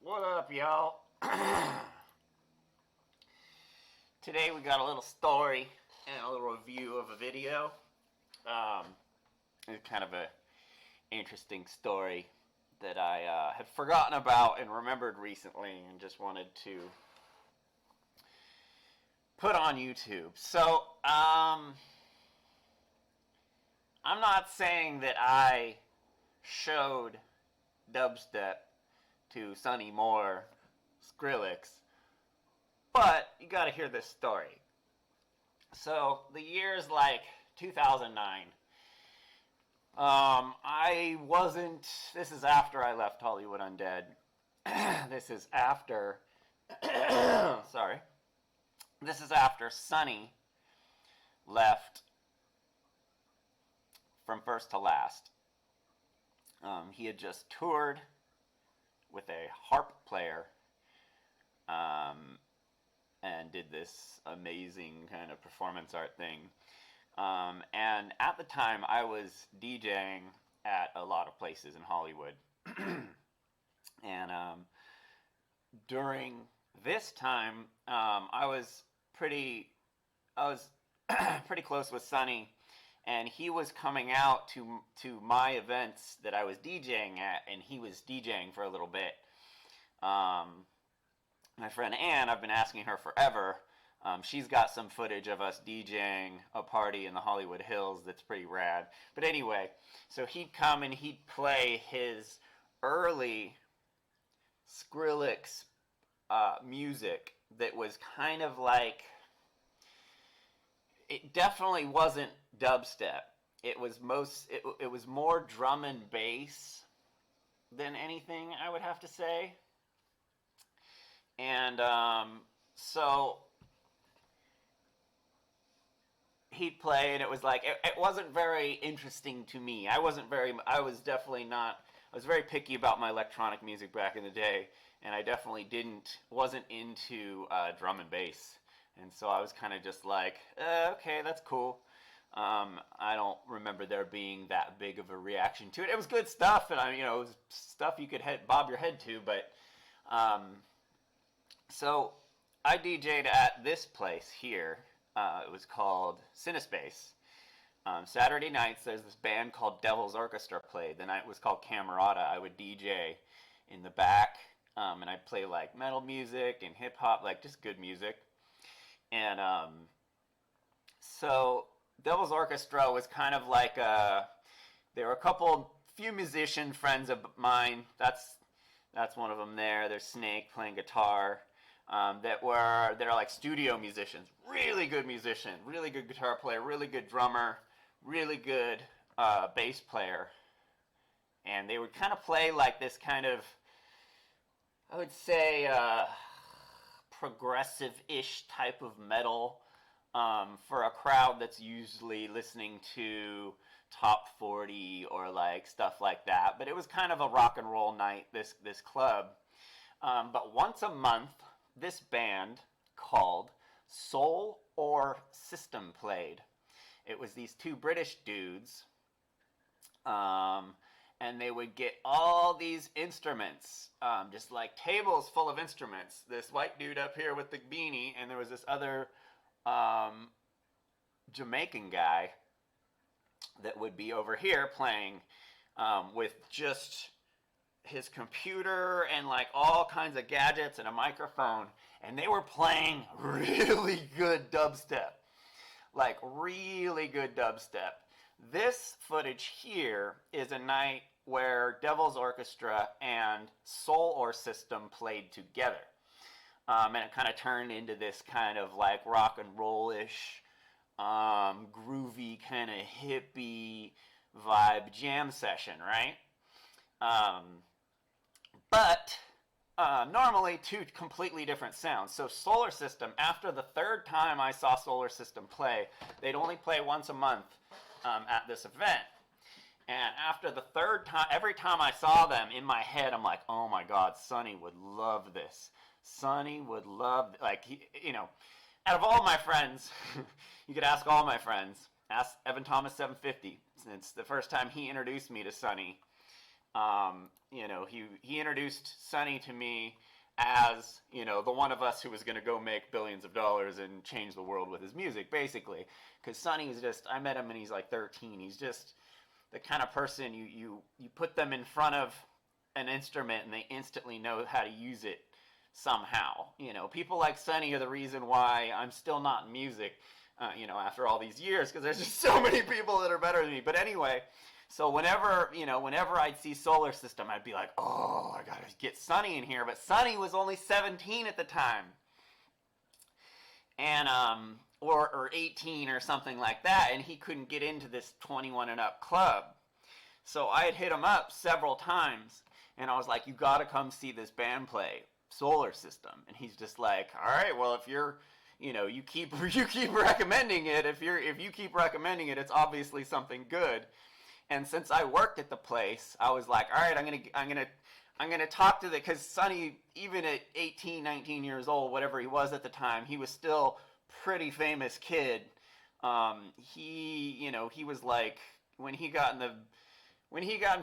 What up, y'all? Today we got a little story and a little review of a video. It's kind of a interesting story that I had forgotten about and remembered recently and just wanted to put on YouTube. So, I'm not saying that I showed Dubstep to Sonny Moore, Skrillex, but you gotta hear this story. So, the year's like 2009. This is after I left Hollywood Undead. This is after, sorry. This is after Sonny left from first to last. He had just toured with a harp player and did this amazing kind of performance art thing. And at the time, I was DJing at a lot of places in Hollywood. And during this time, I was pretty close with Sonny, and he was coming out to my events that I was DJing at, and he was DJing for a little bit. My friend Ann, I've been asking her forever. She's got some footage of us DJing a party in the Hollywood Hills that's pretty rad. But anyway, so he'd come and he'd play his early Skrillex music that was kind of like, it definitely wasn't dubstep. It was more drum and bass than anything, I would have to say. And so he'd play, and it was like, it wasn't very interesting to me. I was very picky about my electronic music back in the day, and I definitely wasn't into drum and bass. And so I was kind of just like, okay, that's cool. I don't remember there being that big of a reaction to it. It was good stuff, and it was stuff you could bob your head to. But so I DJ'd at this place here. It was called Cinespace. Saturday nights, there's this band called Devil's Orchestra played. The night was called Camerata. I would DJ in the back, and I'd play like metal music and hip hop, like just good music. And so Devil's Orchestra was kind of like there were a few musician friends of mine. That's one of them there. There's Snake playing guitar. They're like studio musicians, really good musician, really good guitar player, really good drummer, really good bass player. And they would kind of play like this kind of, I would say, progressive-ish type of metal for a crowd that's usually listening to top 40 or like stuff like that. But it was kind of a rock and roll night, this club. But once a month, this band called Soul or System played. It was these two British dudes, and they would get all these instruments, just like tables full of instruments. This white dude up here with the beanie, and there was this other Jamaican guy that would be over here playing with just his computer and like all kinds of gadgets and a microphone, and they were playing really good dubstep, like really good dubstep. This footage here is a night where Devil's Orchestra and Soul or System played together, and it kind of turned into this kind of like rock and roll-ish, groovy kind of hippie vibe jam session, right? But normally two completely different sounds. So Solar System, after the third time I saw Solar System play, they'd only play once a month at this event. And after the third time, every time I saw them, in my head, I'm like, oh my God, Sonny would love this. Sonny would love, like, out of all my friends, you could ask all my friends, ask Evan Thomas 750, since the first time he introduced me to Sonny. He introduced Sonny to me as, the one of us who was going to go make billions of dollars and change the world with his music, basically. Because Sonny's just, I met him and he's like 13. He's just the kind of person you put them in front of an instrument and they instantly know how to use it somehow. People like Sonny are the reason why I'm still not in music, after all these years, because there's just so many people that are better than me. But anyway, so whenever I'd see Solar System, I'd be like, oh, I gotta get Sonny in here. But Sonny was only 17 at the time, and or 18 or something like that, and he couldn't get into this 21 and up club. So I had hit him up several times, and I was like, you gotta come see this band play, Solar System. And he's just like, all right, well, if you're, you keep recommending it. If you keep recommending it, it's obviously something good. And since I worked at the place, I was like, all right, I'm gonna talk to because Sonny, even at 18, 19 years old, whatever he was at the time, he was still pretty famous kid. He was like, when he got in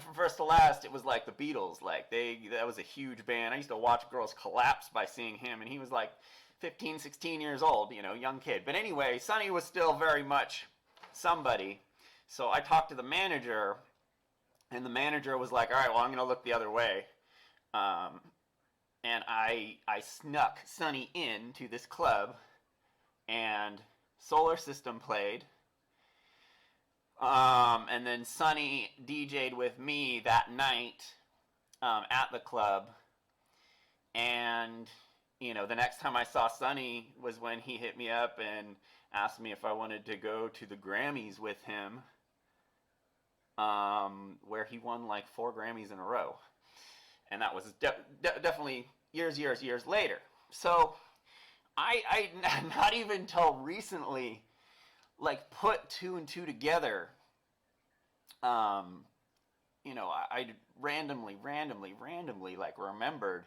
From First to Last, it was like the Beatles. Like that was a huge band. I used to watch girls collapse by seeing him, and he was like 15, 16 years old, young kid. But anyway, Sonny was still very much somebody. So I talked to the manager, and the manager was like, all right, well, I'm going to look the other way. And I snuck Sonny into this club, and Solar System played. And then Sonny DJ'd with me that night at the club. And, the next time I saw Sonny was when he hit me up and asked me if I wanted to go to the Grammys with him. Where he won like 4 Grammys in a row. And that was definitely years later. So I not even till recently, like, put 2 and 2 together. I randomly, like, remembered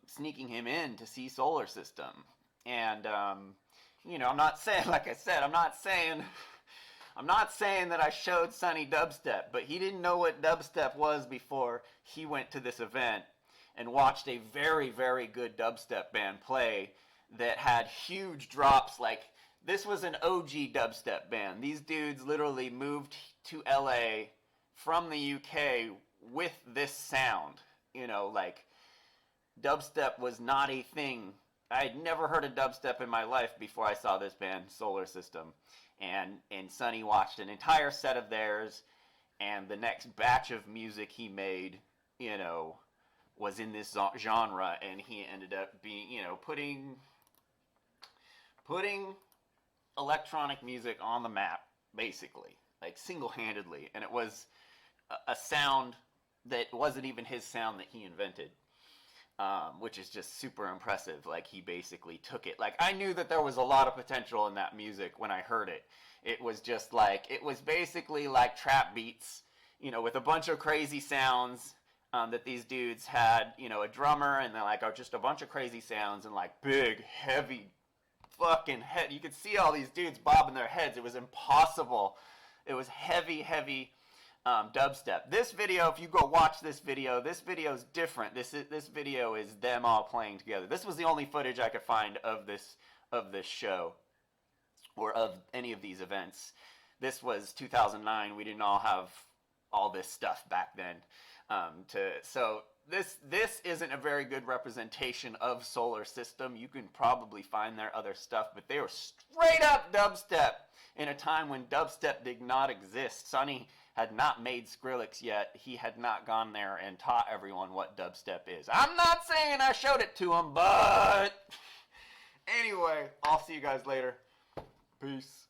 sneaking him in to see Solar System. And, I'm not saying, like I said, I'm not saying that I showed Sonny dubstep, but he didn't know what dubstep was before he went to this event and watched a very, very good dubstep band play that had huge drops. Like, this was an OG dubstep band. These dudes literally moved to LA from the UK with this sound. Like, dubstep was not a thing. I had never heard of dubstep in my life before I saw this band, Solar System. And Sonny watched an entire set of theirs, and the next batch of music he made, was in this genre, and he ended up being, putting electronic music on the map, basically, like single-handedly. And it was a sound that wasn't even his sound that he invented. Which is just super impressive. Like, he basically took it. Like, I knew that there was a lot of potential in that music when I heard it. It was just like, it was basically like trap beats, with a bunch of crazy sounds that these dudes had, a drummer, and then like just a bunch of crazy sounds, and like big, heavy fucking head. You could see all these dudes bobbing their heads. It was impossible. It was heavy dubstep. This video, if you go watch this video is different. This video is them all playing together. This was the only footage I could find of this show, or of any of these events. This was 2009. We didn't all have all this stuff back then. So this isn't a very good representation of Solar System. You can probably find their other stuff, but they were straight up dubstep in a time when dubstep did not exist. Sonny had not made Skrillex yet. He had not gone there and taught everyone what dubstep is. I'm not saying I showed it to him, but anyway, I'll see you guys later. Peace.